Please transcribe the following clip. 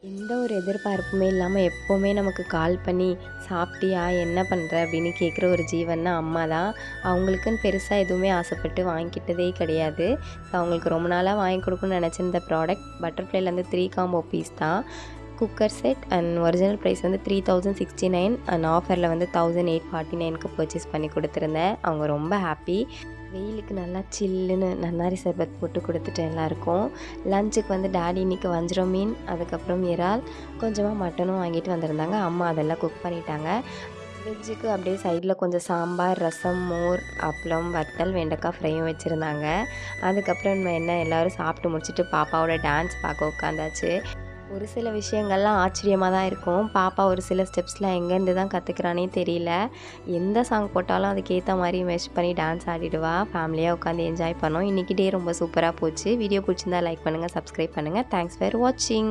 எந்த ஒரு எதிர்பார்ப்புமே இல்லாம எப்பவுமே நமக்கு கால் பண்ணி, "சாப்பிட்டியா? என்ன பண்ற?" அப்படின்னு கேட்குற ஒரு ஜீவன்னா அம்மா தான். அவங்களுக்குன்னு பெருசா எதுவுமே ஆசைப்பட்டு வாங்கிக்கிட்டதே கிடையாது. ஸோ அவங்களுக்கு ரொம்ப நாளா வாங்கி கொடுக்கணும்னு நெனச்சிருந்த ப்ராடக்ட் பட்டர்ஃப்ளைலேருந்து 3 காம்போ பீஸ் தான். Cooker set and original price வந்து 3069 அண்ட் ஆஃபரில் வந்து 1849க்கு பர்ச்சேஸ் பண்ணி கொடுத்துருந்தேன். அவங்க ரொம்ப ஹாப்பி. வெயிலுக்கு நல்லா சில்லுன்னு நன்னாரி சர்பத் போட்டு கொடுத்துட்டேன் எல்லாருக்கும். லஞ்சுக்கு வந்து டாடி இன்றைக்கி வஞ்சரம் மீன், அதுக்கப்புறம் இறால், கொஞ்சமாக மட்டனும் வாங்கிட்டு வந்திருந்தாங்க. அம்மா அதெல்லாம் குக் பண்ணிட்டாங்க. வெஜ்ஜுக்கு அப்படியே சைடில் கொஞ்சம் சாம்பார், ரசம், மோர், அப்பளம், வத்தல், வெண்டைக்காய் ஃப்ரையும் வச்சுருந்தாங்க. அதுக்கப்புறம் நம்ம என்ன எல்லோரும் சாப்பிட்டு முடிச்சுட்டு பாப்பாவோட டான்ஸ் பார்க்க உட்காந்தாச்சு. ஒரு சில விஷயங்கள்லாம் ஆச்சரியமாக தான் இருக்கும். பாப்பா ஒரு சில ஸ்டெப்ஸ்லாம் எங்கேருந்து தான் கற்றுக்கிறானே தெரியல. எந்த சாங் போட்டாலும் அதுக்கேற்ற மாதிரி மெஷ் பண்ணி டான்ஸ் ஆடிடுவா. ஃபேமிலியாக உட்காந்து என்ஜாய் பண்ணோம். இன்றைக்கி டே ரொம்ப சூப்பராக போச்சு. வீடியோ பிடிச்சிருந்தா லைக் பண்ணுங்கள், சப்ஸ்கிரைப் பண்ணுங்கள். தேங்க்ஸ் ஃபார் வாட்சிங்.